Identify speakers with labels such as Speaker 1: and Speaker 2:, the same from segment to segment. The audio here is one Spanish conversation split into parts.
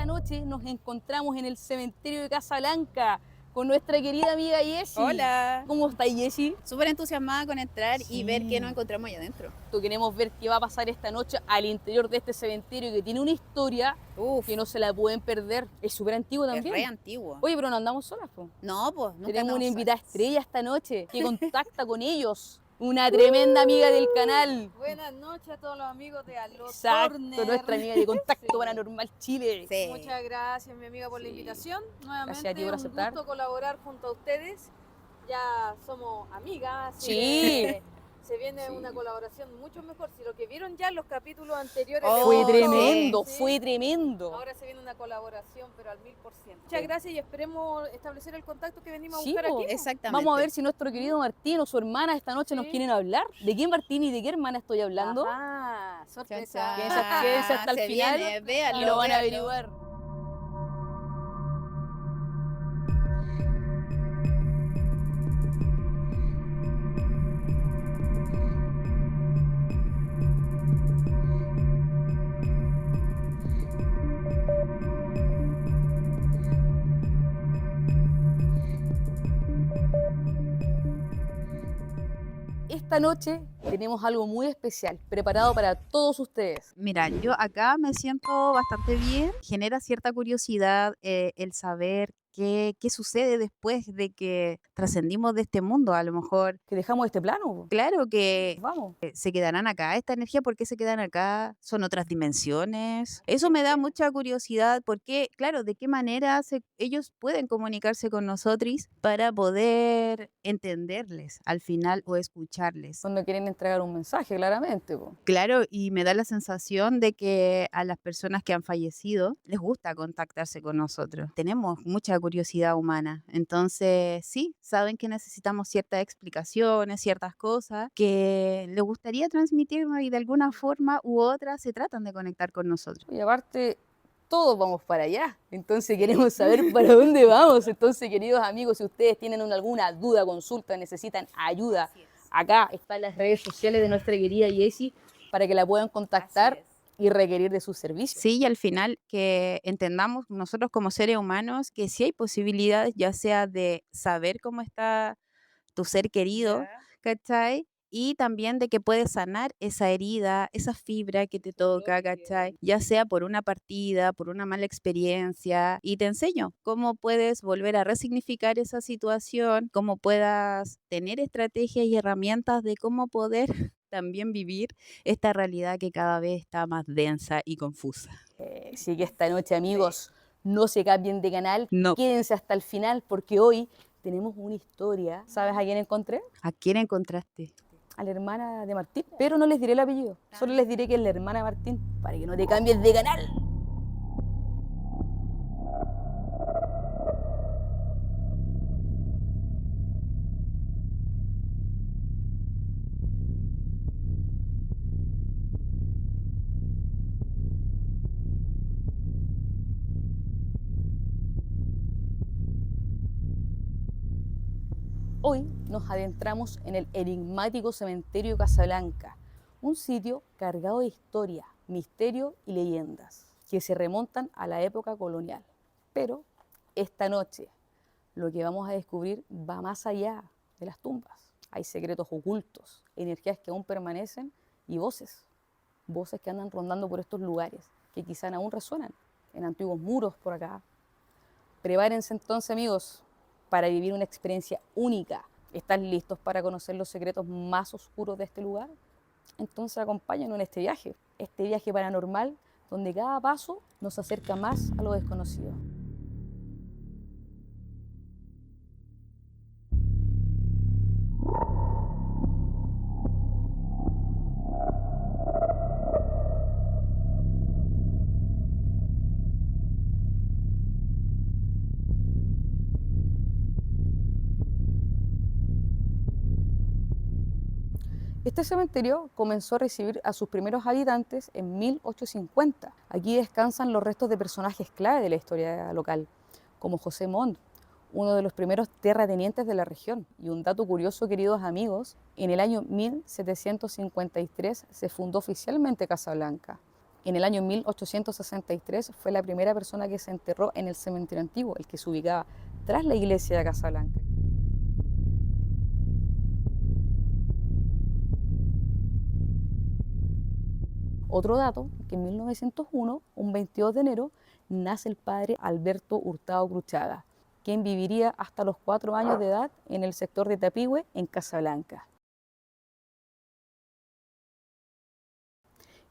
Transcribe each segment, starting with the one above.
Speaker 1: noche nos encontramos en el cementerio de Casablanca con nuestra querida amiga Jessie.
Speaker 2: Hola.
Speaker 1: ¿Cómo estás, Jessie?
Speaker 2: Súper entusiasmada con entrar y ver
Speaker 1: Sí.
Speaker 2: qué nos encontramos allá adentro.
Speaker 1: Queremos ver qué va a pasar esta noche al interior de este cementerio que tiene una historia que no se la pueden perder. Es súper antiguo
Speaker 2: Es
Speaker 1: también.
Speaker 2: re antiguo.
Speaker 1: Oye, pero no andamos solas, po.
Speaker 2: No, pues nunca
Speaker 1: Tenemos una
Speaker 2: andamos
Speaker 1: invitada
Speaker 2: solas.
Speaker 1: estrella esta noche que contacta con ellos. Una tremenda amiga del canal.
Speaker 3: Buenas noches a todos los amigos de Aló
Speaker 1: Exacto,
Speaker 3: Turner.
Speaker 1: nuestra amiga de Contacto
Speaker 3: Sí.
Speaker 1: Paranormal Chile.
Speaker 2: Sí.
Speaker 3: Muchas gracias, mi amiga, por la
Speaker 1: Sí.
Speaker 3: invitación.
Speaker 1: Gracias a
Speaker 3: Nuevamente,
Speaker 1: ti por
Speaker 3: un
Speaker 1: aceptar.
Speaker 3: gusto colaborar junto a ustedes. Ya somos amigas, así
Speaker 1: Sí.
Speaker 3: que se viene
Speaker 1: Sí.
Speaker 3: una colaboración mucho mejor. Si lo que vieron ya en los capítulos anteriores
Speaker 2: Oh,
Speaker 3: les
Speaker 1: Fue
Speaker 3: gustó,
Speaker 1: tremendo,
Speaker 3: ¿sí?
Speaker 1: fue tremendo.
Speaker 3: Ahora se viene una colaboración, pero al 1000%. Muchas gracias y esperemos establecer el contacto que venimos a
Speaker 1: Sí,
Speaker 3: buscar
Speaker 1: po.
Speaker 3: aquí.
Speaker 2: Exactamente.
Speaker 1: Vamos a ver si nuestro querido Martín o su hermana esta noche nos
Speaker 3: Sí.
Speaker 1: quieren hablar. ¿De qué Martín y de qué hermana estoy hablando?
Speaker 3: Ajá,
Speaker 2: Chan,
Speaker 3: sorpresa.
Speaker 2: chan.
Speaker 1: Quédense hasta el
Speaker 2: Se
Speaker 1: final
Speaker 2: viene, véanlo,
Speaker 1: y lo van a
Speaker 2: véanlo.
Speaker 1: averiguar. Esta noche tenemos algo muy especial preparado para todos ustedes.
Speaker 2: Mira, yo acá me siento bastante bien. Genera cierta curiosidad el saber qué sucede después de que trascendimos de este mundo. A lo mejor,
Speaker 1: Que dejamos este plano, po.
Speaker 2: claro que
Speaker 1: Vamos.
Speaker 2: se quedarán acá. Esta energía, ¿por qué se quedan acá? ¿Son otras dimensiones? Eso me da mucha curiosidad porque, claro, ¿de qué manera ellos pueden comunicarse con nosotros para poder entenderles al final o escucharles?
Speaker 1: Cuando quieren entregar un mensaje, claramente, po.
Speaker 2: Claro, y me da la sensación de que a las personas que han fallecido les gusta contactarse con nosotros. Tenemos mucha curiosidad humana. Entonces, sí, saben que necesitamos ciertas explicaciones, ciertas cosas que les gustaría transmitirnos y de alguna forma u otra se tratan de conectar con nosotros.
Speaker 1: Y aparte, todos vamos para allá. Entonces queremos saber para dónde vamos. Entonces, queridos amigos, si ustedes tienen alguna duda, consulta, necesitan ayuda, acá están las redes sociales de nuestra querida Jessie para que la puedan contactar
Speaker 2: Así es.
Speaker 1: y requerir de sus servicios.
Speaker 2: Sí, y al final que entendamos nosotros como seres humanos que sí hay posibilidades, ya sea de saber cómo está tu ser querido, ¿cachai? Y también de que puedes sanar esa herida, esa fibra que te toca, ¿cachai? Ya sea por una partida, por una mala experiencia. Y te enseño cómo puedes volver a resignificar esa situación, cómo puedas tener estrategias y herramientas de cómo poder también vivir esta realidad que cada vez está más densa y confusa.
Speaker 1: Así que esta noche, amigos, no se cambien de canal,
Speaker 2: No.
Speaker 1: quédense hasta el final porque hoy tenemos una historia. ¿Sabes a quién encontré?
Speaker 2: ¿A quién encontraste?
Speaker 1: A la hermana de Martín, pero no les diré el apellido, solo les diré que es la hermana de Martín, para que no te cambies de canal. Hoy nos adentramos en el enigmático cementerio de Casablanca, un sitio cargado de historia, misterio y leyendas que se remontan a la época colonial. Pero esta noche lo que vamos a descubrir va más allá de las tumbas. Hay secretos ocultos, energías que aún permanecen y voces que andan rondando por estos lugares, que quizás aún resuenan en antiguos muros por acá. Prepárense entonces, amigos, para vivir una experiencia única. ¿Están listos para conocer los secretos más oscuros de este lugar? Entonces acompáñanos en este viaje paranormal, donde cada paso nos acerca más a lo desconocido. Este cementerio comenzó a recibir a sus primeros habitantes en 1850. Aquí descansan los restos de personajes clave de la historia local, como José Montt, uno de los primeros terratenientes de la región. Y un dato curioso, queridos amigos, en el año 1753 se fundó oficialmente Casablanca. En el año 1863 fue la primera persona que se enterró en el cementerio antiguo, el que se ubicaba tras la iglesia de Casablanca. Otro dato, que en 1901, un 22 de enero, nace el padre Alberto Hurtado Cruchaga, quien viviría hasta los 4 años de edad en el sector de Tapigüe, en Casablanca.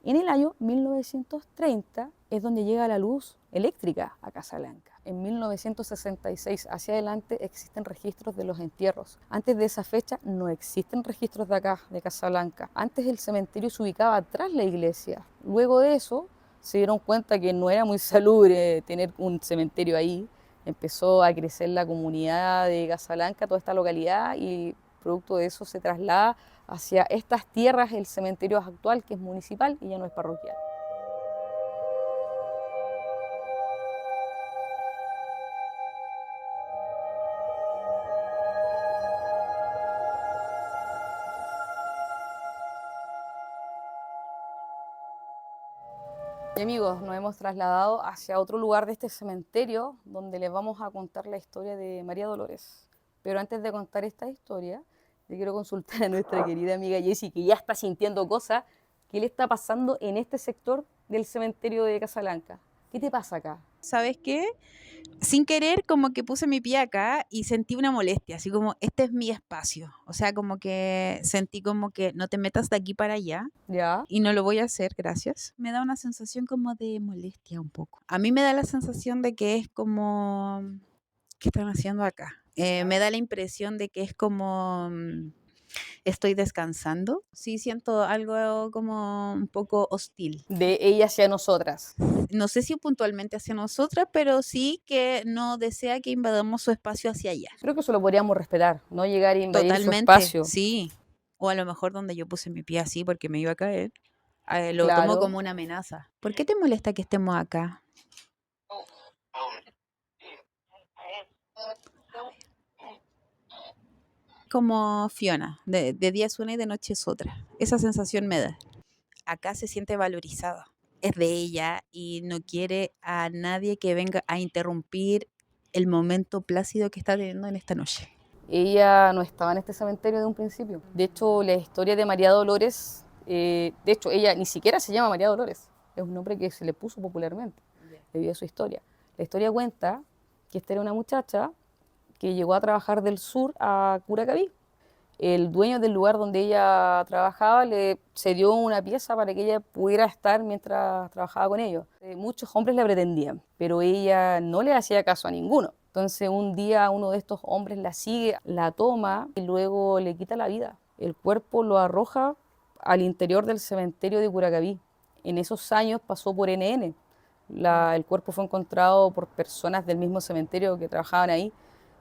Speaker 1: En el año 1930 es donde llega la luz eléctrica a Casablanca. En 1966 hacia adelante existen registros de los entierros. Antes de esa fecha no existen registros de acá, de Casablanca. Antes el cementerio se ubicaba tras la iglesia. Luego de eso se dieron cuenta que no era muy salubre tener un cementerio ahí. Empezó a crecer la comunidad de Casablanca, toda esta localidad, y producto de eso se traslada hacia estas tierras el cementerio actual, que es municipal y ya no es parroquial. Y amigos, nos hemos trasladado hacia otro lugar de este cementerio donde les vamos a contar la historia de María Dolores. Pero antes de contar esta historia, le quiero consultar a nuestra querida amiga Jessie, que ya está sintiendo cosas. ¿Qué le está pasando en este sector del cementerio de Casablanca? ¿Qué te pasa acá?
Speaker 2: ¿Sabes qué? Sin querer, como que puse mi pie acá y sentí una molestia, así como, este es mi espacio. O sea, como que sentí como que no te metas de aquí para allá.
Speaker 1: ¿Ya?
Speaker 2: Y no lo voy a hacer, gracias. Me da una sensación como de molestia un poco. A mí me da la sensación de que es como, ¿qué están haciendo acá? Me da la impresión de que es como, estoy descansando. Sí, siento algo como un poco hostil.
Speaker 1: De ella hacia nosotras.
Speaker 2: No sé si puntualmente hacia nosotras, pero sí que no desea que invadamos su espacio hacia allá.
Speaker 1: Creo que eso lo podríamos respetar, no llegar a invadir su
Speaker 2: Totalmente,
Speaker 1: espacio.
Speaker 2: sí. O a lo mejor donde yo puse mi pie así porque me iba a caer. Lo tomo
Speaker 1: Claro.
Speaker 2: como una amenaza. ¿Por qué te molesta que estemos acá? Como Fiona, de día es una y de noche es otra. Esa sensación me da. Acá se siente valorizada. Es de ella y no quiere a nadie que venga a interrumpir el momento plácido que está teniendo en esta noche.
Speaker 1: Ella no estaba en este cementerio de un principio. De hecho, la historia de María Dolores, de hecho, ella ni siquiera se llama María Dolores. Es un nombre que se le puso popularmente debido a su historia. La historia cuenta que esta era una muchacha que llegó a trabajar del sur a Curacaví. El dueño del lugar donde ella trabajaba le cedió una pieza para que ella pudiera estar mientras trabajaba con ellos. Muchos hombres la pretendían, pero ella no le hacía caso a ninguno. Entonces un día uno de estos hombres la sigue, la toma y luego le quita la vida. El cuerpo lo arroja al interior del cementerio de Curacaví. En esos años pasó por NN. El cuerpo fue encontrado por personas del mismo cementerio que trabajaban ahí.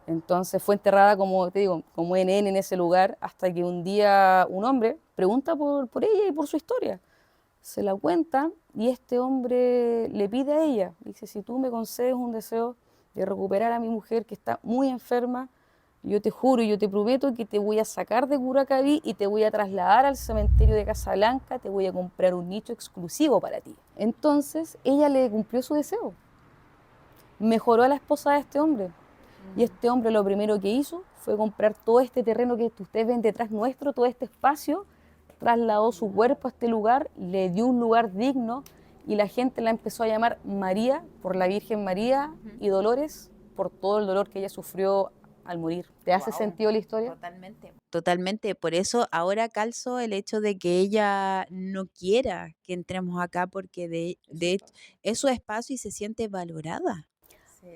Speaker 1: Entonces fue enterrada, como te digo, como NN en ese lugar, hasta que un día un hombre pregunta por ella y por su historia. Se la cuenta y este hombre le pide a ella, dice, si tú me concedes un deseo de recuperar a mi mujer que está muy enferma, yo te juro y yo te prometo que te voy a sacar de Curacaví y te voy a trasladar al cementerio de Casablanca, te voy a comprar un nicho exclusivo para ti. Entonces ella le cumplió su deseo, mejoró a la esposa de este hombre. Y este hombre lo primero que hizo fue comprar todo este terreno que ustedes ven detrás nuestro, todo este espacio, trasladó su cuerpo a este lugar, le dio un lugar digno y la gente la empezó a llamar María por la Virgen María y Dolores por todo el dolor que ella sufrió al morir. ¿Te hace sentido la historia?
Speaker 2: Totalmente. Totalmente. Por eso ahora calzo el hecho de que ella no quiera que entremos acá porque de hecho es su espacio y se siente valorada.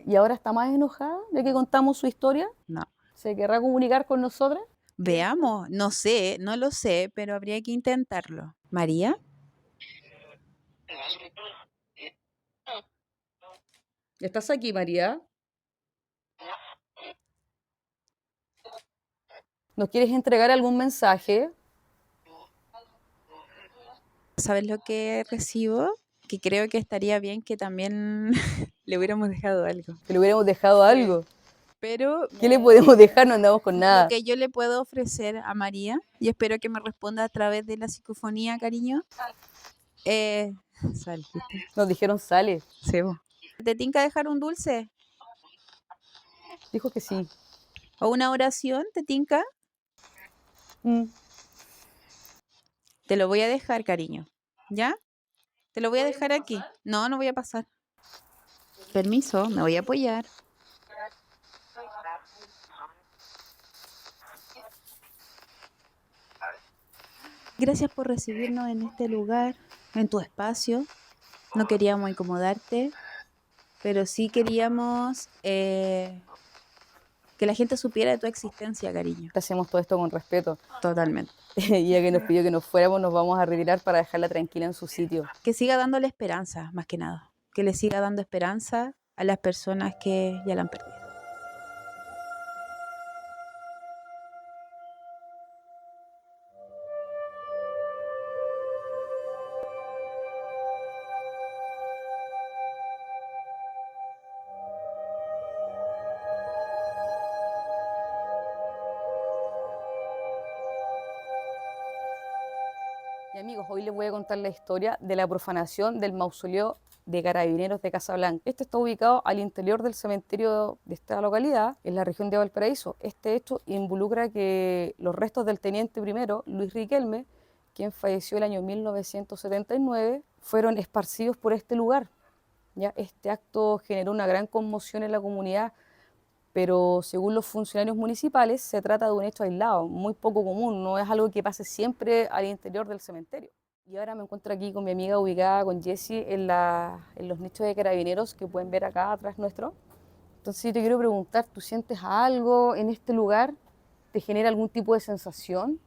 Speaker 1: ¿Y ahora está más enojada de que contamos su historia?
Speaker 2: No.
Speaker 1: ¿Se querrá comunicar con nosotras?
Speaker 2: Veamos, no sé, no lo sé, pero habría que intentarlo. María,
Speaker 1: ¿Estás aquí, María? ¿Nos quieres entregar algún mensaje?
Speaker 2: ¿sabes lo que recibo? Que creo que estaría bien que también le hubiéramos dejado algo.
Speaker 1: Que le hubiéramos dejado algo.
Speaker 2: Pero
Speaker 1: ¿Qué le podemos dejar? No andamos con nada.
Speaker 2: lo que yo le puedo ofrecer a María, y espero que me responda a través de la psicofonía, cariño, Sal, ¿viste?
Speaker 1: Nos dijeron sale.
Speaker 2: Sí, po. ¿Te tinca dejar un dulce?
Speaker 1: Dijo que sí.
Speaker 2: ¿O una oración? ¿Te tinca?
Speaker 1: Mm.
Speaker 2: Te lo voy a dejar, cariño. ¿Ya? Te lo voy a dejar aquí. No, no voy a pasar. Permiso, me voy a apoyar. Gracias por recibirnos en este lugar, en tu espacio. No queríamos incomodarte, pero sí queríamos que la gente supiera de tu existencia, cariño.
Speaker 1: Hacemos todo esto con respeto.
Speaker 2: Totalmente.
Speaker 1: Y ya que nos pidió que nos fuéramos, nos vamos a retirar para dejarla tranquila en su sitio.
Speaker 2: Que siga dándole esperanza, más que nada. Que le siga dando esperanza a las personas que ya la han perdido.
Speaker 1: Y amigos, hoy les voy a contar la historia de la profanación del mausoleo de Carabineros de Casablanca. Este está ubicado al interior del cementerio de esta localidad, en la región de Valparaíso. Este hecho involucra que los restos del teniente primero, Luis Riquelme, quien falleció el año 1979, fueron esparcidos por este lugar. ¿Ya? Este acto generó una gran conmoción en la comunidad, pero según los funcionarios municipales se trata de un hecho aislado, muy poco común, no es algo que pase siempre al interior del cementerio. Y ahora me encuentro aquí con mi amiga ubicada con Jessie en los nichos de Carabineros que pueden ver acá atrás nuestro. Entonces yo te quiero preguntar, ¿tú sientes algo en este lugar? ¿Te genera algún tipo de sensación?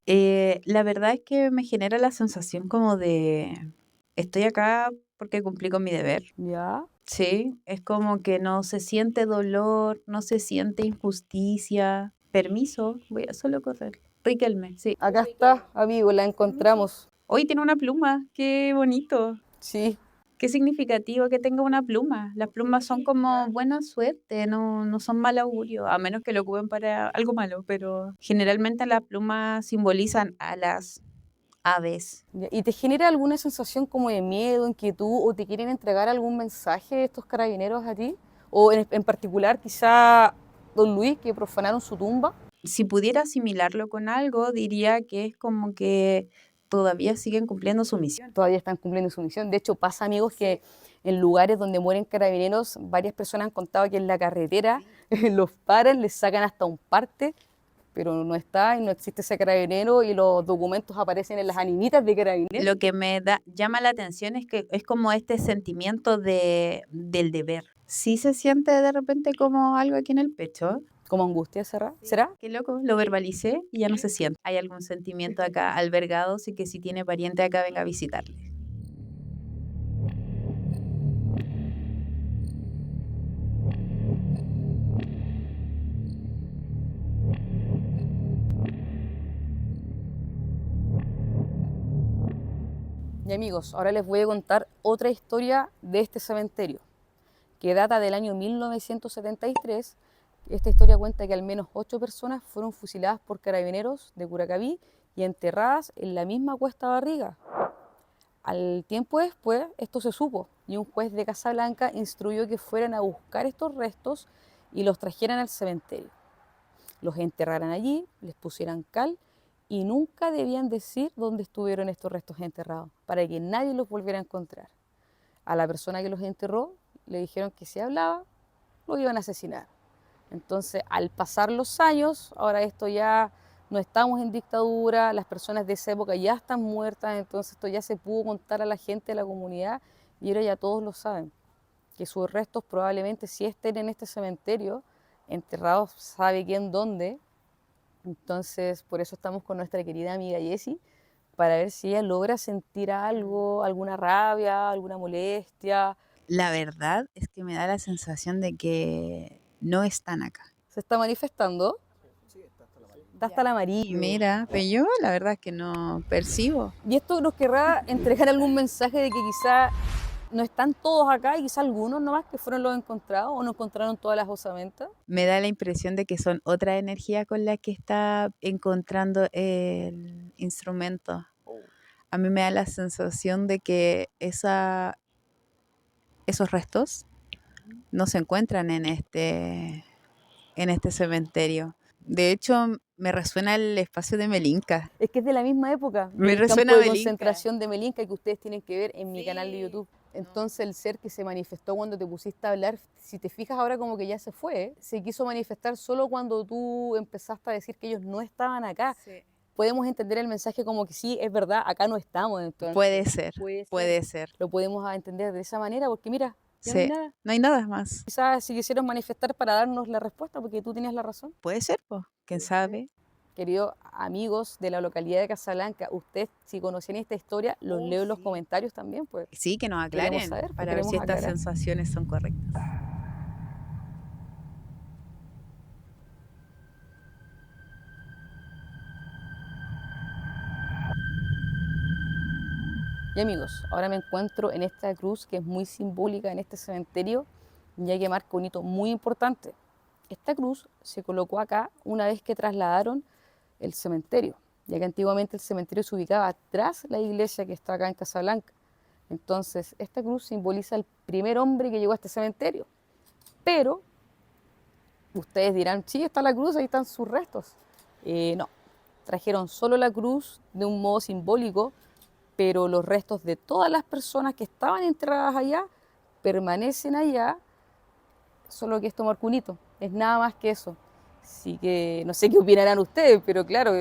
Speaker 2: La verdad es que me genera la sensación como de estoy acá porque cumplí con mi deber.
Speaker 1: ¿Ya?
Speaker 2: Sí, es como que no se siente dolor, no se siente injusticia. Permiso, voy a solo correr. Riquelme, sí.
Speaker 1: Acá está, amigo, la encontramos.
Speaker 2: Hoy tiene una pluma, qué bonito.
Speaker 1: Sí,
Speaker 2: Qué significativo que tenga una pluma. Las plumas son como buena suerte, no son mal augurio, a menos que lo ocupen para algo malo, pero generalmente las plumas simbolizan a las aves.
Speaker 1: ya. ¿Y te genera alguna sensación como de miedo, inquietud, o te quieren entregar algún mensaje estos carabineros a ti? O en particular quizá don Luis, que profanaron su tumba.
Speaker 2: Si pudiera asimilarlo con algo, diría que es como que todavía siguen cumpliendo su misión.
Speaker 1: Todavía están cumpliendo su misión. De hecho, pasa, amigos, que en lugares donde mueren carabineros, varias personas han contado que en la carretera los paran, les sacan hasta un parte, pero no está y no existe ese carabinero y los documentos aparecen en las aninitas de carabineros.
Speaker 2: Lo que llama la atención es que es como este sentimiento del deber. Sí se siente de repente como algo aquí en el pecho.
Speaker 1: Como angustia, ¿será?
Speaker 2: Qué loco, lo verbalicé y ya no se siente. Hay algún sentimiento acá albergado, así que si tiene pariente acá, venga a visitarle.
Speaker 1: Y amigos, ahora les voy a contar otra historia de este cementerio, que data del año 1973. Esta historia cuenta que al menos 8 personas fueron fusiladas por carabineros de Curacaví y enterradas en la misma Cuesta Barriga. Al tiempo después, esto se supo y un juez de Casablanca instruyó que fueran a buscar estos restos y los trajeran al cementerio. Los enterraran allí, les pusieran cal y nunca debían decir dónde estuvieron estos restos enterrados, para que nadie los volviera a encontrar. A la persona que los enterró le dijeron que si hablaba, lo iban a asesinar. Entonces, al pasar los años, ahora esto ya no estamos en dictadura, las personas de esa época ya están muertas, entonces esto ya se pudo contar a la gente de la comunidad y ahora ya todos lo saben, que sus restos probablemente sí estén en este cementerio, enterrados sabe quién dónde. Entonces, por eso estamos con nuestra querida amiga Jessie, para ver si ella logra sentir algo, alguna rabia, alguna molestia.
Speaker 2: La verdad es que me da la sensación de que no están acá.
Speaker 1: ¿Se está manifestando? Está hasta el amarillo.
Speaker 2: Mira, pero yo la verdad es que no percibo.
Speaker 1: Y esto nos querrá entregar algún mensaje de que quizá no están todos acá y quizá algunos nomás que fueron los encontrados o no encontraron todas las osamentas.
Speaker 2: Me da la impresión de que son otra energía con la que está encontrando el instrumento. a mí me da la sensación de que esos restos no se encuentran en este cementerio. De hecho, me resuena el espacio de Melinka.
Speaker 1: Es que es de la misma época
Speaker 2: Me
Speaker 1: del
Speaker 2: resuena
Speaker 1: campo de
Speaker 2: Melinka.
Speaker 1: concentración de Melinka que ustedes tienen que ver en mi canal de
Speaker 2: Sí.
Speaker 1: YouTube. Entonces el ser que se manifestó cuando te pusiste a hablar, si te fijas ahora como que ya se fue, ¿eh? Se quiso manifestar solo cuando tú empezaste a decir que ellos no estaban acá.
Speaker 2: Sí.
Speaker 1: Podemos entender el mensaje como que sí, es verdad, acá no estamos. Entonces,
Speaker 2: Puede ser,
Speaker 1: puede
Speaker 2: puede ser.
Speaker 1: Lo podemos entender de esa manera porque mira, ya no hay
Speaker 2: Sí,
Speaker 1: nada.
Speaker 2: no hay nada más.
Speaker 1: Quizás si quisieron manifestar para darnos la respuesta porque tú tenías la razón.
Speaker 2: Puede ser, pues, quién sabe.
Speaker 1: Queridos amigos de la localidad de Casablanca, ustedes si conocían esta historia, los leo en los
Speaker 2: Sí.
Speaker 1: comentarios también, pues.
Speaker 2: Sí, que nos
Speaker 1: Queremos
Speaker 2: aclaren
Speaker 1: saber, pues,
Speaker 2: para ver si
Speaker 1: queremos
Speaker 2: estas
Speaker 1: aclarar.
Speaker 2: sensaciones son correctas.
Speaker 1: Y amigos, ahora me encuentro en esta cruz que es muy simbólica en este cementerio, ya que marca un hito muy importante. Esta cruz se colocó acá una vez que trasladaron el cementerio, ya que antiguamente el cementerio se ubicaba tras la iglesia que está acá en Casablanca. Entonces, esta cruz simboliza el primer hombre que llegó a este cementerio. Pero ustedes dirán, sí, está la cruz, ahí están sus restos. No, trajeron solo la cruz de un modo simbólico, pero los restos de todas las personas que estaban enterradas allá permanecen allá, solo que esto marca un hito, es nada más que eso. Así que no sé qué opinarán ustedes, pero claro,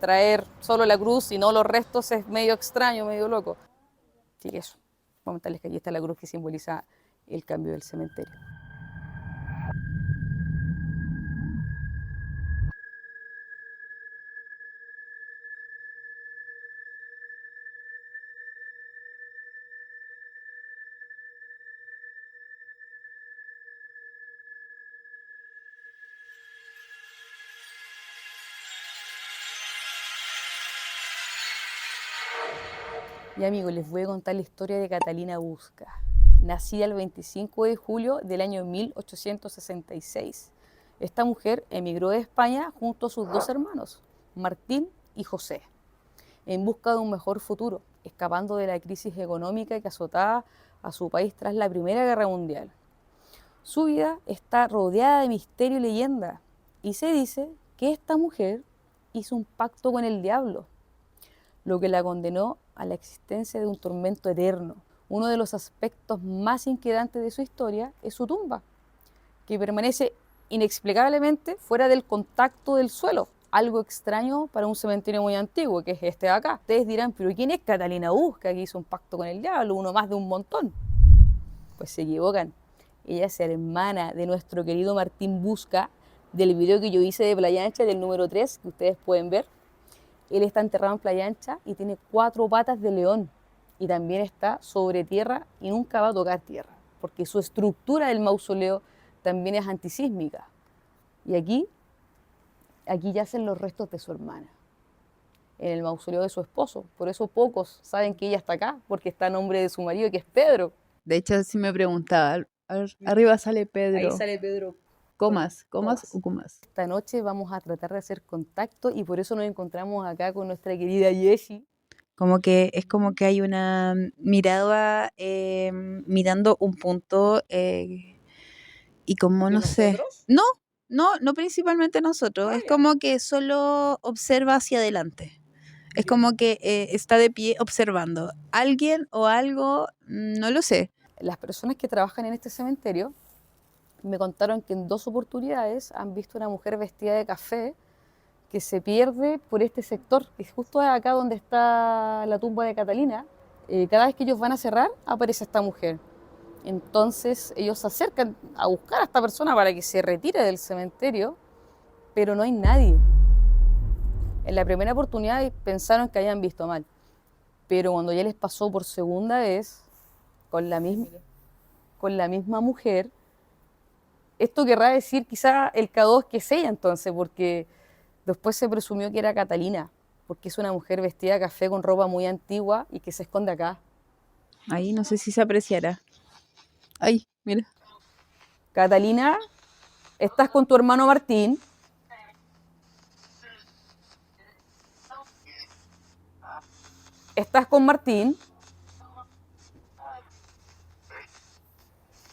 Speaker 1: traer solo la cruz y no los restos es medio extraño, medio loco. Así que eso, vamos a comentarles que aquí está la cruz que simboliza el cambio del cementerio. Y amigos, les voy a contar la historia de Catalina Busca, nacida el 25 de julio del año 1866. Esta mujer emigró de España junto a sus dos hermanos, Martín y José, en busca de un mejor futuro, escapando de la crisis económica que azotaba a su país tras la Primera Guerra Mundial. Su vida está rodeada de misterio y leyenda, y se dice que esta mujer hizo un pacto con el diablo, lo que la condenó a la existencia de un tormento eterno. Uno de los aspectos más inquietantes de su historia es su tumba, que permanece inexplicablemente fuera del contacto del suelo, algo extraño para un cementerio muy antiguo, que es este de acá. Ustedes dirán, pero ¿quién es Catalina Busca, que hizo un pacto con el diablo, uno más de un montón? Pues se equivocan. Ella es hermana de nuestro querido Martín Busca, del video que yo hice de Playa Ancha, del número 3, que ustedes pueden ver. Él está enterrado en Playa Ancha y tiene 4 patas de león. Y también está sobre tierra y nunca va a tocar tierra, porque su estructura del mausoleo también es antisísmica. Y aquí yacen los restos de su hermana, en el mausoleo de su esposo. Por eso pocos saben que ella está acá, porque está a nombre de su marido, que es Pedro.
Speaker 2: De hecho, sí me preguntaba, arriba sale Pedro.
Speaker 1: Ahí sale Pedro.
Speaker 2: Comas
Speaker 1: Comas.
Speaker 2: o comas.
Speaker 1: Esta noche vamos a tratar de hacer contacto y por eso nos encontramos acá con nuestra querida Jessie.
Speaker 2: Es como que hay una mirada mirando un punto y como no sé. No principalmente nosotros. Es como que solo observa hacia adelante. Es como que está de pie observando. Alguien o algo, no lo sé.
Speaker 1: Las personas que trabajan en este cementerio me contaron que en 2 oportunidades han visto una mujer vestida de café que se pierde por este sector, que es justo acá donde está la tumba de Catalina. Cada vez que ellos van a cerrar, aparece esta mujer. Entonces ellos se acercan a buscar a esta persona para que se retire del cementerio, pero no hay nadie. En la primera oportunidad pensaron que habían visto mal, pero cuando ya les pasó por segunda vez, con la misma mujer, esto querrá decir quizá el K2 que es ella entonces, porque después se presumió que era Catalina, porque es una mujer vestida de café con ropa muy antigua y que se esconde acá.
Speaker 2: Ahí no sé si se apreciará. Ay, mira.
Speaker 1: Catalina, ¿estás con tu hermano Martín? ¿Estás con Martín?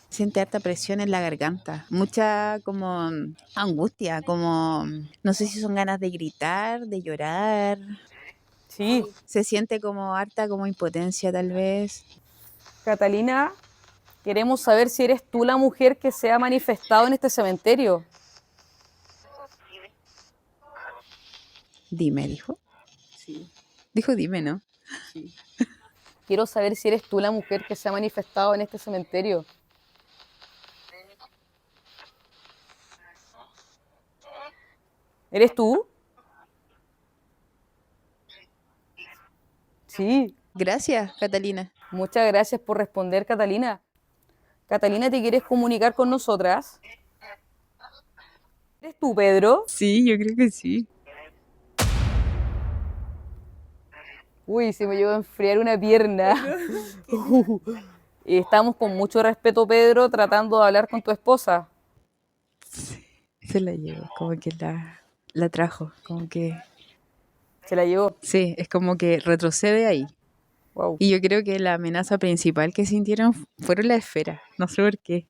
Speaker 2: Siente harta presión en la garganta, mucha como angustia, como no sé si son ganas de gritar, de llorar.
Speaker 1: Sí.
Speaker 2: Se siente como harta como impotencia tal vez.
Speaker 1: Catalina, queremos saber si eres tú la mujer que se ha manifestado en este cementerio.
Speaker 2: Dime, dijo.
Speaker 1: Sí,
Speaker 2: Dijo dime, ¿no?
Speaker 1: sí. Quiero saber si eres tú la mujer que se ha manifestado en este cementerio. ¿Eres tú? Sí.
Speaker 2: Gracias, Catalina.
Speaker 1: Muchas gracias por responder, Catalina. Catalina, ¿te quieres comunicar con nosotras? ¿Eres tú, Pedro?
Speaker 2: Sí, yo creo que sí.
Speaker 1: Uy, se me llegó a enfriar una pierna. Estamos con mucho respeto, Pedro, tratando de hablar con tu esposa.
Speaker 2: Se la llevó, como que la trajo, como que...
Speaker 1: Se la llevó.
Speaker 2: Sí, es como que retrocede ahí.
Speaker 1: Wow.
Speaker 2: Y yo creo que la amenaza principal que sintieron fueron las esferas, no sé por qué.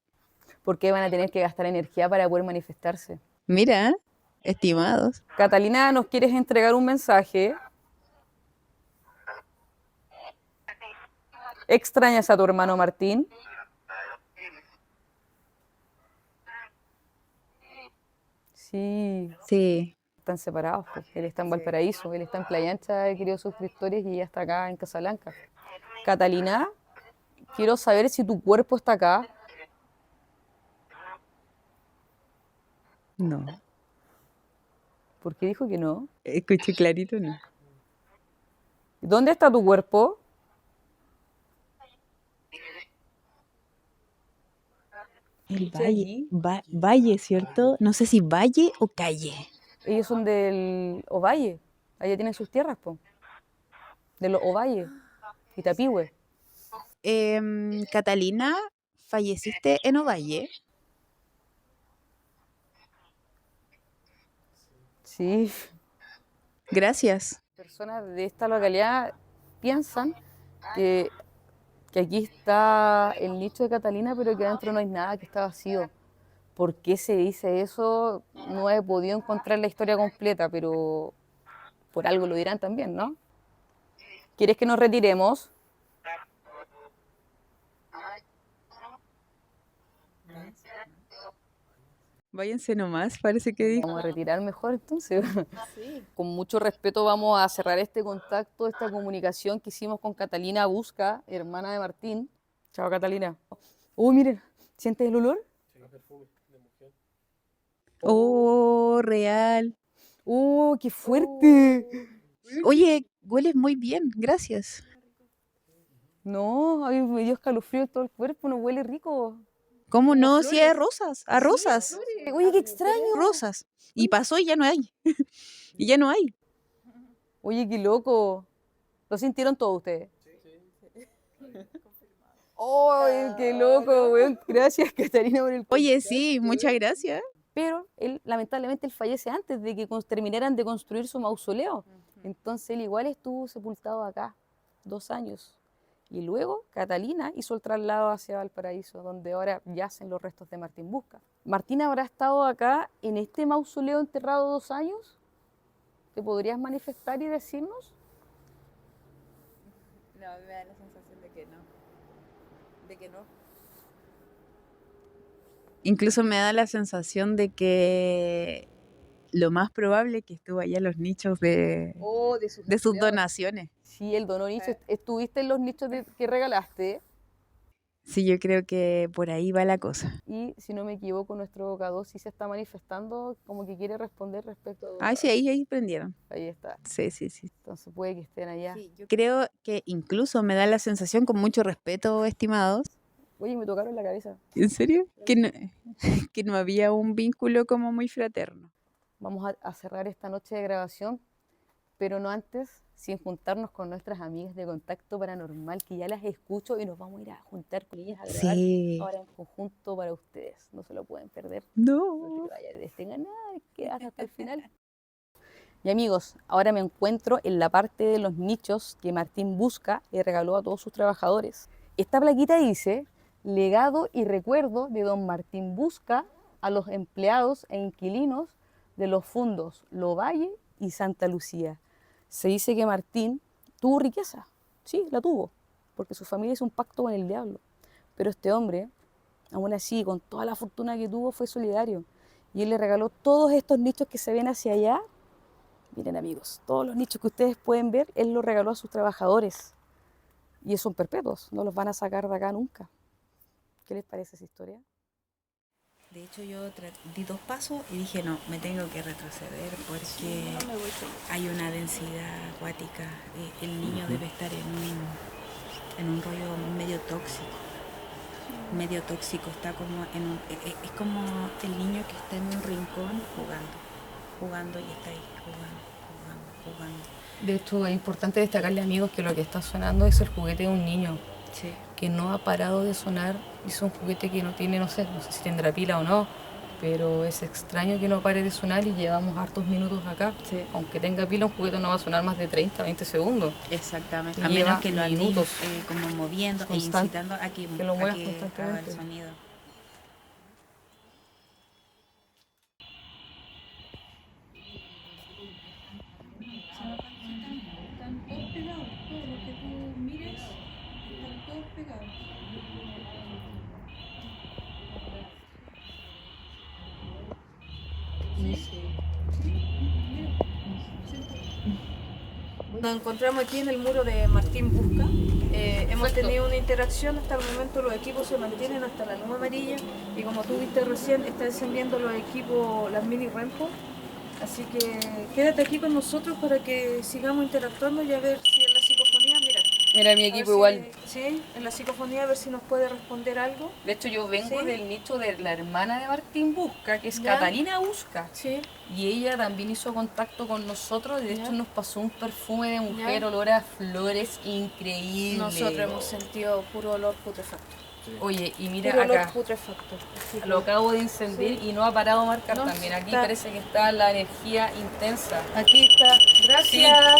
Speaker 1: ¿Por qué van a tener que gastar energía para poder manifestarse?
Speaker 2: Mira, estimados.
Speaker 1: Catalina, ¿nos quieres entregar un mensaje? ¿Extrañas a tu hermano Martín? Sí,
Speaker 2: Sí,
Speaker 1: están separados, pues. Él está en Valparaíso, él está en Playa Ancha, queridos suscriptores, y ella está acá en Casablanca. Catalina, quiero saber si tu cuerpo está acá.
Speaker 2: no.
Speaker 1: ¿Por qué dijo que no?
Speaker 2: Escuché clarito, no.
Speaker 1: ¿Dónde está tu cuerpo?
Speaker 2: El
Speaker 1: Escuché
Speaker 2: valle,
Speaker 1: allí.
Speaker 2: valle, ¿cierto? No sé si valle o calle.
Speaker 1: Ellos son del Ovalle, allá tienen sus tierras, po. De los Ovalle, Itapihue.
Speaker 2: Catalina, falleciste en Ovalle.
Speaker 1: Sí,
Speaker 2: Gracias.
Speaker 1: personas de esta localidad piensan que, que aquí está el nicho de Catalina, pero que adentro no hay nada, que está vacío. ¿Por qué se dice eso? No he podido encontrar la historia completa, pero por algo lo dirán también, ¿no? ¿Quieres que nos retiremos?
Speaker 2: Váyanse nomás, parece que dijo.
Speaker 1: Vamos a retirar mejor entonces.
Speaker 3: Sí.
Speaker 1: Con mucho respeto vamos a cerrar este contacto, esta comunicación que hicimos con Catalina Busca, hermana de Martín. Chao, Catalina. Miren, ¿sientes el olor?
Speaker 2: Oh, real.
Speaker 1: ¡Qué fuerte!
Speaker 2: Oye, hueles muy bien, gracias.
Speaker 1: No, a mí me dio escalofrío en todo el cuerpo, no huele rico.
Speaker 2: ¿Cómo no? Si es rosas, a rosas,
Speaker 1: Oye, qué extraño.
Speaker 2: rosas. Y pasó y ya no hay. Y ya no hay.
Speaker 1: Oye, qué loco. ¿Lo sintieron todos ustedes? ¡Ay, qué loco, weón! Gracias, Catalina, por el
Speaker 2: Oye, sí, muchas gracias.
Speaker 1: Pero él, lamentablemente, él fallece antes de que terminaran de construir su mausoleo. Entonces él igual estuvo sepultado acá 2 años. Y luego Catalina hizo el traslado hacia Valparaíso, donde ahora yacen los restos de Martín Busca. ¿Martín habrá estado acá en este mausoleo enterrado 2 años? ¿Te podrías manifestar y decirnos?
Speaker 2: No, a mí me da la sensación de que no. De que no. Incluso me da la sensación de que lo más probable es que estuvo allá en los nichos de sus donaciones.
Speaker 1: Sí, él donó nichos. ¿Estuviste en los nichos que regalaste?
Speaker 2: Sí, yo creo que por ahí va la cosa.
Speaker 1: Y si no me equivoco, nuestro evocador sí se está manifestando, como que quiere responder respecto a...
Speaker 2: Ay, sí, ahí prendieron.
Speaker 1: Ahí está.
Speaker 2: Sí, sí, sí.
Speaker 1: Entonces puede que estén allá.
Speaker 2: Sí, yo creo que incluso me da la sensación, con mucho respeto, estimados.
Speaker 1: Oye, me tocaron la cabeza.
Speaker 2: ¿En serio? Que no había un vínculo como muy fraterno.
Speaker 1: Vamos a cerrar esta noche de grabación, pero no antes, sin juntarnos con nuestras amigas de Contacto Paranormal, que ya las escucho y nos vamos a ir a juntar con ellas a grabar
Speaker 2: Sí.
Speaker 1: ahora en conjunto para ustedes. No se lo pueden perder.
Speaker 2: No.
Speaker 1: No vaya, tengan nada, quédate hasta el final. Y amigos, ahora me encuentro en la parte de los nichos que Martín Busca le regaló a todos sus trabajadores. Esta plaquita dice, legado y recuerdo de don Martín Busca a los empleados e inquilinos de los fundos Lovalle y Santa Lucía. Se dice que Martín tuvo riqueza, sí, la tuvo, porque su familia hizo un pacto con el diablo. Pero este hombre, aún así, con toda la fortuna que tuvo, fue solidario. Y él le regaló todos estos nichos que se ven hacia allá. Miren amigos, todos los nichos que ustedes pueden ver, él los regaló a sus trabajadores. Y son perpetuos, no los van a sacar de acá nunca. ¿Qué les parece esa historia?
Speaker 2: De hecho, yo di 2 pasos y dije, no, me tengo que retroceder porque hay una densidad acuática. El niño debe estar en un rollo medio tóxico. Medio tóxico, está como es como el niño que está en un rincón jugando y está ahí jugando.
Speaker 1: De hecho, es importante destacarle, amigos, que lo que está sonando es el juguete de un niño.
Speaker 2: Sí.
Speaker 1: Que no ha parado de sonar. Es un juguete que no tiene, no sé si tendrá pila o no, pero es extraño que no pare de sonar y llevamos hartos minutos acá.
Speaker 2: Sí.
Speaker 1: Aunque tenga pila, un juguete no va a sonar más de 30, 20 segundos.
Speaker 2: Exactamente.
Speaker 1: Y
Speaker 2: A menos
Speaker 1: lleva
Speaker 2: que lo
Speaker 1: minutos
Speaker 2: andes como moviendo e incitando a que
Speaker 1: lo muevas
Speaker 2: haga el
Speaker 1: constantemente.
Speaker 2: sonido.
Speaker 3: Están todos pegados, todos los que tú mires, están todos pegados. Nos encontramos aquí en el muro de Martín Busca. Hemos tenido una interacción hasta el momento, los equipos se mantienen hasta la luz amarilla y como tú viste recién, está encendiendo los equipos, las mini Renpo. Así que quédate aquí con nosotros para que sigamos interactuando y a ver si en la psicofonía,
Speaker 1: Mira, mi
Speaker 3: a ver
Speaker 1: equipo
Speaker 3: si-
Speaker 1: igual.
Speaker 3: Sí, en la psicofonía a ver si nos puede responder algo.
Speaker 1: De hecho, yo vengo
Speaker 3: Sí.
Speaker 1: del nicho de la hermana de Martín Busca, que es
Speaker 3: Ya.
Speaker 1: Catalina Busca.
Speaker 3: Sí.
Speaker 1: Y ella también hizo contacto con nosotros y de
Speaker 3: Ya.
Speaker 1: hecho nos pasó un perfume de mujer,
Speaker 3: Ya.
Speaker 1: olor a flores increíble.
Speaker 3: Nosotros hemos sentido puro olor putrefacto.
Speaker 1: Oye, y mira
Speaker 3: Puro olor
Speaker 1: acá,
Speaker 3: putrefacto. Así que
Speaker 1: lo acabo de encender
Speaker 3: Sí.
Speaker 1: y no ha parado de marcar
Speaker 3: No,
Speaker 1: también. Aquí
Speaker 3: está-
Speaker 1: parece que está la energía intensa.
Speaker 3: Aquí está. Gracias.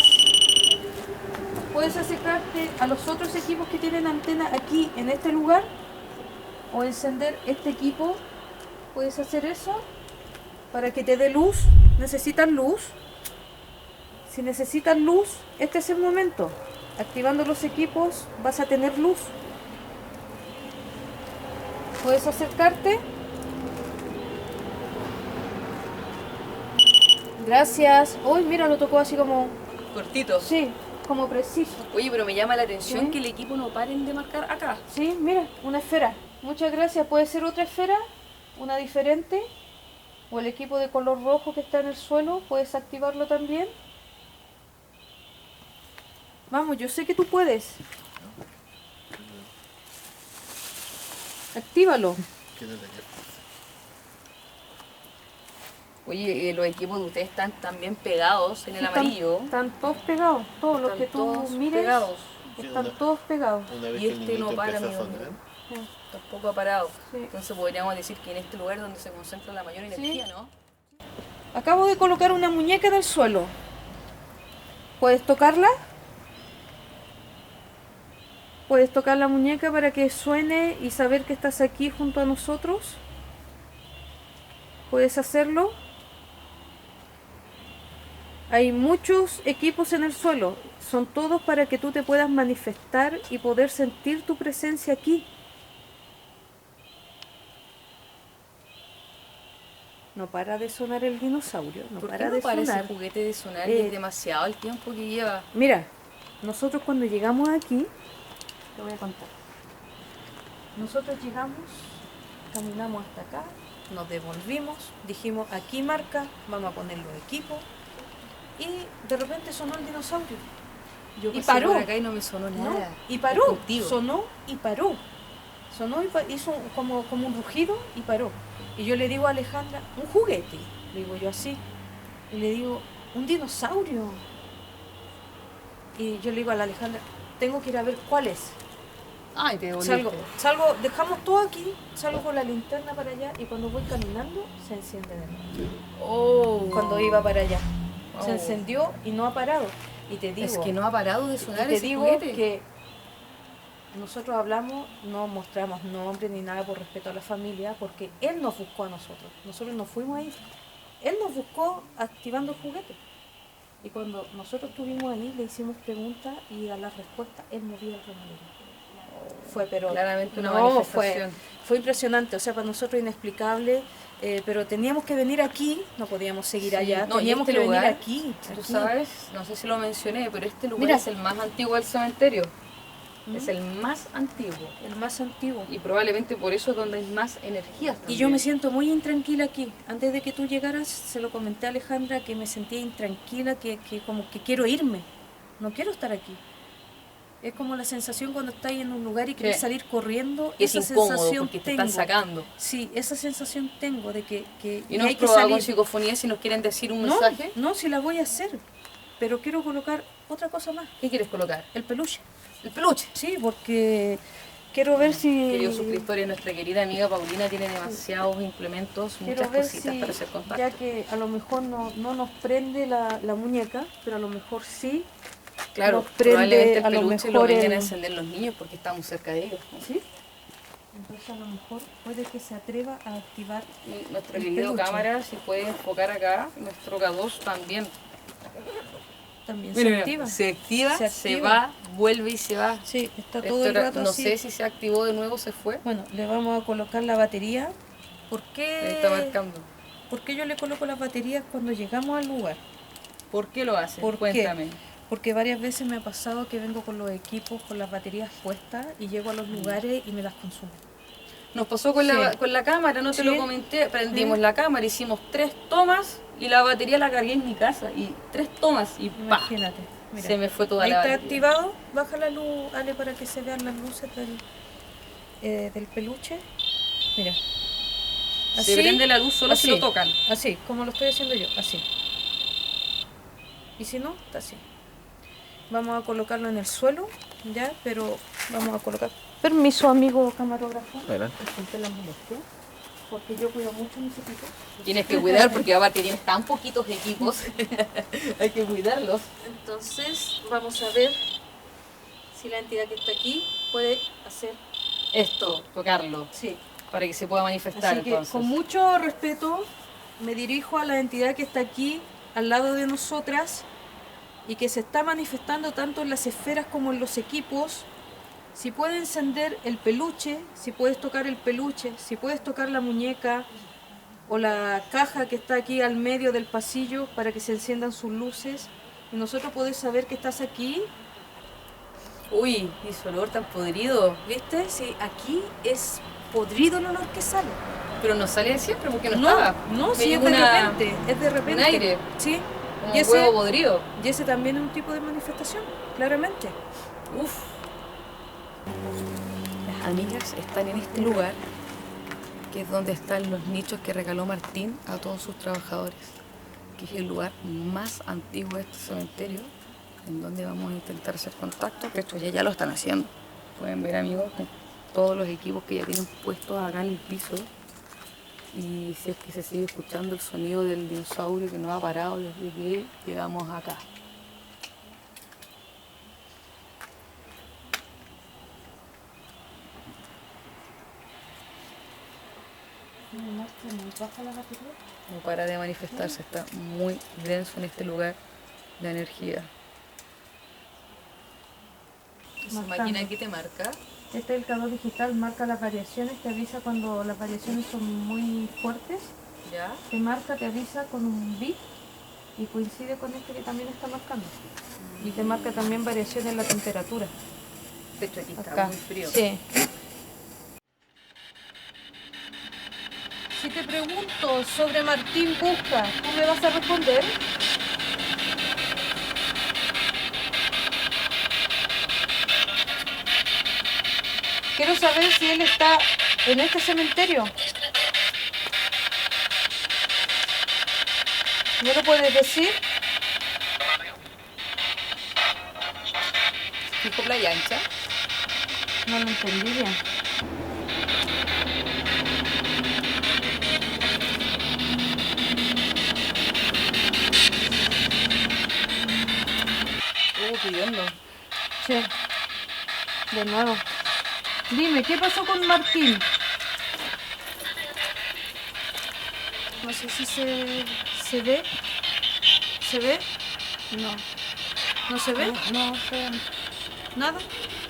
Speaker 3: Puedes acercarte a los otros equipos que tienen antena aquí en este lugar o encender este equipo. Puedes hacer eso para que te dé luz. ¿Necesitas luz? Si necesitas luz, este es el momento. Activando los equipos vas a tener luz. Puedes acercarte. Gracias. Uy, mira, lo tocó así como...
Speaker 1: Cortito.
Speaker 3: Sí, como preciso.
Speaker 1: Oye, pero me llama la atención
Speaker 3: Sí.
Speaker 1: que el equipo no paren de marcar acá.
Speaker 3: Sí, mira, una esfera. Muchas gracias. Puede ser otra esfera, una diferente. O el equipo de color rojo que está en el suelo, puedes activarlo también. Vamos, yo sé que tú puedes. Actívalo.
Speaker 1: Oye, los equipos de ustedes están también pegados en el amarillo.
Speaker 3: Están todos pegados. Todos los
Speaker 1: Están
Speaker 3: que tú
Speaker 1: todos
Speaker 3: mires
Speaker 1: pegados.
Speaker 3: están todos pegados.
Speaker 4: Una vez
Speaker 1: Y
Speaker 4: que el
Speaker 1: este no
Speaker 4: niñito
Speaker 1: para,
Speaker 4: empieza a
Speaker 1: amigo.
Speaker 4: sonar,
Speaker 3: Sí.
Speaker 1: Tampoco ha parado.
Speaker 3: Sí.
Speaker 1: Entonces podríamos decir que en este lugar es donde se concentra la mayor energía, ¿no?
Speaker 3: Acabo de colocar una muñeca en el suelo. ¿Puedes tocarla? ¿Puedes tocar la muñeca para que suene y saber que estás aquí junto a nosotros? ¿Puedes hacerlo? Hay muchos equipos en el suelo. Son todos para que tú te puedas manifestar y poder sentir tu presencia aquí. No para de sonar el dinosaurio. No
Speaker 1: ¿Por qué
Speaker 3: para
Speaker 1: no
Speaker 3: de
Speaker 1: para ese
Speaker 3: sonar.
Speaker 1: juguete de sonar y
Speaker 3: Eh,
Speaker 1: es demasiado el tiempo que lleva?
Speaker 3: Mira, nosotros cuando llegamos aquí, te voy a contar. Nosotros llegamos, caminamos hasta acá, nos devolvimos, dijimos aquí marca, vamos a poner los equipos y de repente sonó el dinosaurio.
Speaker 1: Yo
Speaker 3: y
Speaker 1: pasé
Speaker 3: paró.
Speaker 1: por acá y no me sonó
Speaker 3: ¿no?
Speaker 1: nada.
Speaker 3: Y paró,
Speaker 1: Contigo.
Speaker 3: sonó y paró. Sonó y hizo como un rugido y paró. Y yo le digo a Alejandra, un juguete, le digo yo así. Y le digo, un dinosaurio. Y yo le digo a la Alejandra, tengo que ir a ver cuál es.
Speaker 1: Ay, te devolviste.
Speaker 3: Salgo, dejamos todo aquí, salgo con la linterna para allá y cuando voy caminando se enciende de nuevo.
Speaker 1: Oh.
Speaker 3: Cuando iba para allá. Se
Speaker 1: Oh.
Speaker 3: encendió y no ha parado. Y te digo,
Speaker 1: Es que no ha parado de sonar
Speaker 3: te
Speaker 1: ese
Speaker 3: digo
Speaker 1: juguete.
Speaker 3: que nosotros hablamos, no mostramos nombre ni nada por respeto a la familia, porque él nos buscó a nosotros. Nosotros no fuimos ahí. Él nos buscó activando el juguete. Y cuando nosotros estuvimos ahí, le hicimos preguntas y a las respuestas él movía el remolino. Fue, pero
Speaker 1: Claramente una
Speaker 3: fue,
Speaker 1: manifestación.
Speaker 3: fue impresionante. O sea, para nosotros inexplicable. Pero teníamos que venir aquí, no podíamos seguir
Speaker 1: Sí,
Speaker 3: allá.
Speaker 1: no, y
Speaker 3: teníamos
Speaker 1: este
Speaker 3: que venir
Speaker 1: lugar,
Speaker 3: aquí.
Speaker 1: Tú
Speaker 3: aquí.
Speaker 1: sabes, no sé si lo mencioné, pero este lugar
Speaker 3: Mira.
Speaker 1: es el más antiguo del cementerio.
Speaker 3: ¿Mm?
Speaker 1: Es el más antiguo.
Speaker 3: El más antiguo.
Speaker 1: Y probablemente por eso es donde hay más energías
Speaker 3: Y yo me siento muy intranquila aquí. Antes de que tú llegaras, se lo comenté a Alejandra que me sentía intranquila, que como que quiero irme. No quiero estar aquí. Es como la sensación cuando estás en un lugar y quieres
Speaker 1: Sí.
Speaker 3: salir corriendo.
Speaker 1: es
Speaker 3: esa
Speaker 1: incómodo
Speaker 3: sensación
Speaker 1: porque te
Speaker 3: tengo.
Speaker 1: están sacando.
Speaker 3: Sí, esa sensación tengo de que
Speaker 1: Y no
Speaker 3: hay
Speaker 1: has
Speaker 3: que
Speaker 1: probado con
Speaker 3: salir.
Speaker 1: psicofonía si nos quieren decir un
Speaker 3: No,
Speaker 1: mensaje.
Speaker 3: no, si la voy a hacer. Pero quiero colocar otra cosa más.
Speaker 1: ¿Qué quieres colocar?
Speaker 3: El peluche.
Speaker 1: El peluche.
Speaker 3: Sí, porque quiero ver si...
Speaker 1: Queridos suscriptores, nuestra querida amiga Paulina tiene demasiados implementos,
Speaker 3: Quiero
Speaker 1: muchas
Speaker 3: ver
Speaker 1: cositas
Speaker 3: si,
Speaker 1: para hacer contacto.
Speaker 3: ya que a lo mejor no nos prende la muñeca, pero a lo mejor sí.
Speaker 1: Claro,
Speaker 3: nos prende
Speaker 1: probablemente el
Speaker 3: a lo
Speaker 1: peluche lo
Speaker 3: mejor
Speaker 1: vengan a
Speaker 3: el-
Speaker 1: encender los niños porque estamos cerca de ellos, ¿no?
Speaker 3: ¿Sí? Entonces a lo mejor puede que se atreva a activar.
Speaker 1: Y nuestro
Speaker 3: El
Speaker 1: querido
Speaker 3: peluche.
Speaker 1: cámara, si puede enfocar acá, nuestro K2 también.
Speaker 3: También
Speaker 1: Mira,
Speaker 3: se
Speaker 1: mira,
Speaker 3: activa.
Speaker 1: se activa,
Speaker 3: Se
Speaker 1: se
Speaker 3: activa.
Speaker 1: va, vuelve y se va.
Speaker 3: Sí, está
Speaker 1: Esto
Speaker 3: todo el
Speaker 1: era-
Speaker 3: rato
Speaker 1: no
Speaker 3: así.
Speaker 1: sé si se activó de nuevo, se fue.
Speaker 3: Bueno, le vamos a colocar la batería. ¿Por
Speaker 1: Ahí está
Speaker 3: qué?
Speaker 1: marcando.
Speaker 3: ¿Por qué yo le coloco las baterías cuando llegamos al lugar?
Speaker 1: ¿Por qué lo hace?
Speaker 3: ¿Por qué?
Speaker 1: Cuéntame.
Speaker 3: Porque varias veces me ha pasado que vengo con los equipos, con las baterías puestas y llego a los lugares y me las consumo.
Speaker 1: Nos pasó con,
Speaker 3: Sí.
Speaker 1: con la cámara, no te
Speaker 3: Sí.
Speaker 1: lo comenté. Prendimos
Speaker 3: Sí.
Speaker 1: la cámara, hicimos 3 tomas y la batería la cargué en mi casa. Y 3 tomas y ¡pa!
Speaker 3: Imagínate. Mira.
Speaker 1: Se me fue toda
Speaker 3: Ahí
Speaker 1: la
Speaker 3: está
Speaker 1: batería.
Speaker 3: activado. Baja la luz, Ale, para que se vean las luces del peluche. Mira.
Speaker 1: Se prende la luz solo si
Speaker 3: así,
Speaker 1: lo tocan.
Speaker 3: Así, como lo estoy haciendo yo, así. Y si no, está así. Vamos a colocarlo en el suelo, ya, pero vamos a colocar. Permiso, amigo camarógrafo.
Speaker 4: Adelante.
Speaker 3: Disculpe la molestia, porque yo cuido mucho mis equipos.
Speaker 1: Tienes que cuidar porque aparte tienes tan poquitos equipos. Hay que cuidarlos.
Speaker 3: Entonces, vamos a ver si la entidad que está aquí puede hacer.
Speaker 1: Esto, tocarlo,
Speaker 3: Sí.
Speaker 1: para que se pueda manifestar
Speaker 3: Así que
Speaker 1: entonces.
Speaker 3: con mucho respeto me dirijo a la entidad que está aquí al lado de nosotras y que se está manifestando tanto en las esferas como en los equipos. Si puede encender el peluche, si puedes tocar el peluche, si puedes tocar la muñeca o la caja que está aquí al medio del pasillo para que se enciendan sus luces y nosotros podemos saber que estás aquí.
Speaker 1: Uy, ese olor tan podrido.
Speaker 3: ¿Viste? Sí, aquí es podrido el olor que sale.
Speaker 1: Pero no sale de siempre porque no,
Speaker 3: No,
Speaker 1: estaba.
Speaker 3: no,
Speaker 1: Me
Speaker 3: sí, es
Speaker 1: llegó
Speaker 3: de
Speaker 1: una-
Speaker 3: repente, es de repente.
Speaker 1: aire.
Speaker 3: Sí,
Speaker 1: Como
Speaker 3: y ese,
Speaker 1: huevo podrido.
Speaker 3: y ese también es un tipo de manifestación, claramente.
Speaker 1: Uf. Las amigas están en este lugar, que es donde están los nichos que regaló Martín a todos sus trabajadores, que es el lugar más antiguo de este cementerio, en donde vamos a intentar hacer contacto. De hecho, ya lo están haciendo. Pueden ver, amigos, con todos los equipos que ya tienen puestos acá en el piso. Y si es que se sigue escuchando el sonido del dinosaurio que no ha parado desde que llegamos acá. No para de manifestarse, está muy denso en este lugar la energía. Esa
Speaker 3: Marcando.
Speaker 1: máquina aquí te marca.
Speaker 3: Este es el K2 digital, marca las variaciones, te avisa cuando las variaciones son muy fuertes,
Speaker 1: ¿Ya?
Speaker 3: te marca, te avisa con un bip y coincide con este que también está marcando. Y te marca también variaciones en la temperatura.
Speaker 1: De hecho, aquí está
Speaker 3: Acá.
Speaker 1: muy frío.
Speaker 3: Sí. Si te pregunto sobre Martín Busca, ¿tú me vas a responder? Quiero saber si él está en este cementerio. ¿No lo puedes decir?
Speaker 1: Dijo Playa Ancha.
Speaker 3: No lo entendí bien.
Speaker 1: entiendo.
Speaker 3: Sí. De nuevo. Dime, ¿qué pasó con Martín? No sé si se ve. ¿Se ve?
Speaker 1: No.
Speaker 3: ¿No se ve?
Speaker 1: No,
Speaker 3: ¿Nada?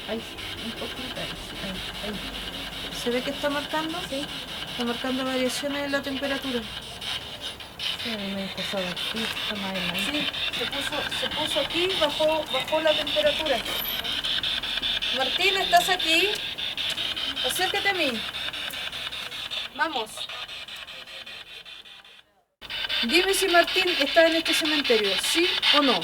Speaker 1: ahí, un poquito. Ahí.
Speaker 3: ¿Se ve que está marcando?
Speaker 1: Sí.
Speaker 3: Está marcando variaciones en la temperatura.
Speaker 1: Sí, me empezó a decir, está más en
Speaker 3: Sí, se puso aquí, bajó la temperatura. Martín, ¿estás aquí? Acércate a mí. Vamos. Dime si Martín está en este cementerio, ¿sí o no?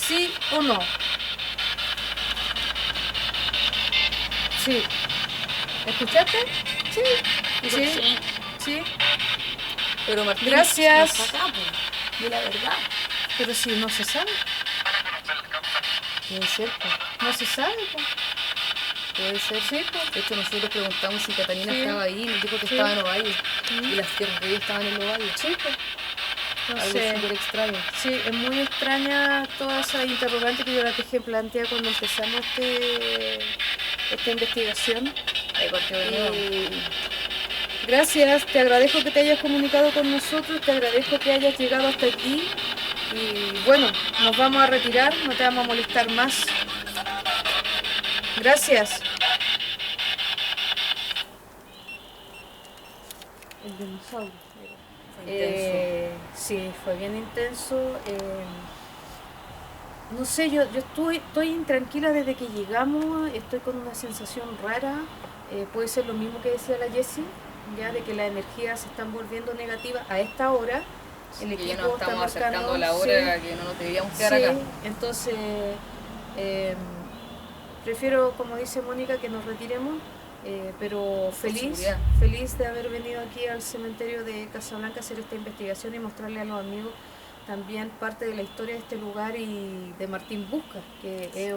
Speaker 3: ¿Sí o no? Sí. ¿Escuchaste? Sí. Sí. Sí.
Speaker 1: Pero Martín,
Speaker 3: Gracias.
Speaker 1: no está acá, pues. Di la verdad.
Speaker 3: Pero si no se sabe.
Speaker 1: Puede ser, pues.
Speaker 3: No se sabe, pues.
Speaker 1: Puede ser.
Speaker 3: Sí, pues.
Speaker 1: De hecho, nosotros preguntamos si Catalina
Speaker 3: Sí.
Speaker 1: estaba ahí y nos dijo que
Speaker 3: Sí.
Speaker 1: estaba en Ovalle. Y las tierras de ella estaban en Ovalle.
Speaker 3: Sí, pues.
Speaker 1: Algo
Speaker 3: Entonces,
Speaker 1: súper extraño.
Speaker 3: sí, es muy extraña toda esa interrogante que yo la dejé planteada cuando empezamos esta investigación.
Speaker 1: Ay, porque venimos.
Speaker 3: Gracias, te agradezco que te hayas comunicado con nosotros, te agradezco que hayas llegado hasta aquí y bueno, nos vamos a retirar, no te vamos a molestar más. Gracias. El dinosaurio.
Speaker 1: Fue intenso.
Speaker 3: Sí, fue bien intenso. No sé, yo estoy intranquila desde que llegamos, estoy con una sensación rara. Puede ser lo mismo que decía la Jessie, ya de que las energías se están volviendo negativas a esta hora.
Speaker 1: Sí,
Speaker 3: El
Speaker 1: que ya
Speaker 3: equipo
Speaker 1: nos
Speaker 3: está
Speaker 1: estamos acercando
Speaker 3: marcando,
Speaker 1: a la hora
Speaker 3: sí,
Speaker 1: que no nos debíamos quedar
Speaker 3: sí,
Speaker 1: acá.
Speaker 3: entonces prefiero, como dice Mónica, que nos retiremos, pero
Speaker 1: seguridad.
Speaker 3: feliz de haber venido aquí al cementerio de Casablanca a hacer esta investigación y mostrarle a los amigos también parte de la historia de este lugar y de Martín Busca, que es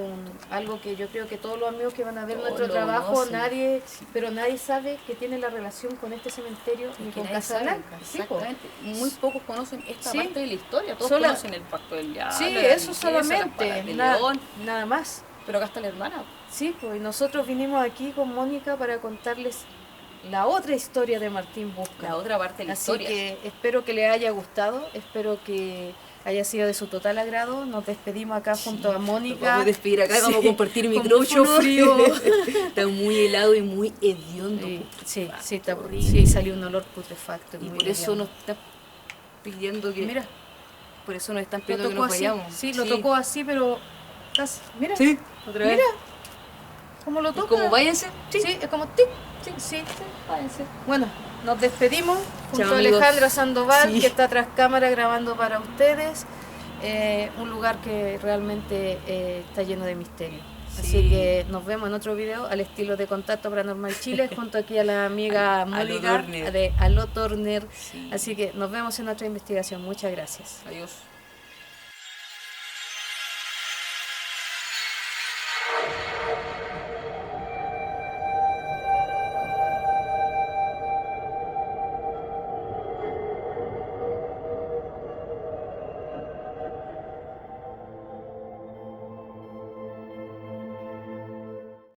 Speaker 3: algo que yo creo que todos los amigos que van a ver
Speaker 1: Todos
Speaker 3: nuestro
Speaker 1: lo
Speaker 3: trabajo,
Speaker 1: conocen.
Speaker 3: pero nadie sabe que tiene la relación con este cementerio ni
Speaker 1: Que
Speaker 3: con
Speaker 1: nadie sabe,
Speaker 3: Casablanca. Sí, po.
Speaker 1: exactamente. Muy pocos conocen esta
Speaker 3: Sí.
Speaker 1: parte de la historia. Todos
Speaker 3: Sola-
Speaker 1: conocen el pacto del diablo.
Speaker 3: Sí,
Speaker 1: la
Speaker 3: eso
Speaker 1: Iglesia,
Speaker 3: solamente,
Speaker 1: las palas de
Speaker 3: nada,
Speaker 1: león.
Speaker 3: nada más.
Speaker 1: Pero acá está la hermana.
Speaker 3: Sí, pues y nosotros vinimos aquí con Mónica para contarles la otra historia de Martín Busca.
Speaker 1: La otra parte de la
Speaker 3: Así
Speaker 1: historia.
Speaker 3: que espero que les haya gustado, espero que haya sido de su total agrado. Nos despedimos acá junto a Mónica.
Speaker 1: Vamos a despedir acá, vamos a
Speaker 3: Sí,
Speaker 1: compartir
Speaker 3: con
Speaker 1: micrófono.
Speaker 3: mucho frío.
Speaker 1: Está muy helado y muy hediondo.
Speaker 3: Sí,
Speaker 1: horrible.
Speaker 3: sí, salió un olor putrefacto.
Speaker 1: Y
Speaker 3: muy
Speaker 1: por eso
Speaker 3: hediondo.
Speaker 1: nos está pidiendo que.
Speaker 3: Mira,
Speaker 1: Por eso nos están
Speaker 3: lo
Speaker 1: pidiendo que
Speaker 3: tocó
Speaker 1: nos
Speaker 3: así.
Speaker 1: vayamos.
Speaker 3: Sí, lo tocó así, pero casi. Mira,
Speaker 1: Sí, otra vez.
Speaker 3: mira cómo lo
Speaker 1: Es
Speaker 3: toca.
Speaker 1: como váyanse.
Speaker 3: Sí, es como tic. Sí.
Speaker 1: Váyanse.
Speaker 3: Bueno, nos despedimos junto
Speaker 1: Chao,
Speaker 3: a
Speaker 1: amigos.
Speaker 3: Alejandra Sandoval,
Speaker 1: Sí.
Speaker 3: que está tras cámara grabando para ustedes. Un lugar que realmente está lleno de misterio. Así
Speaker 1: Sí.
Speaker 3: que nos vemos en otro video al estilo de Contacto Paranormal Chile, junto aquí a la amiga
Speaker 1: Aló
Speaker 3: Mónica
Speaker 1: Turner.
Speaker 3: de Aló Turner.
Speaker 1: Sí.
Speaker 3: Así que nos vemos en otra investigación. Muchas gracias.
Speaker 1: Adiós.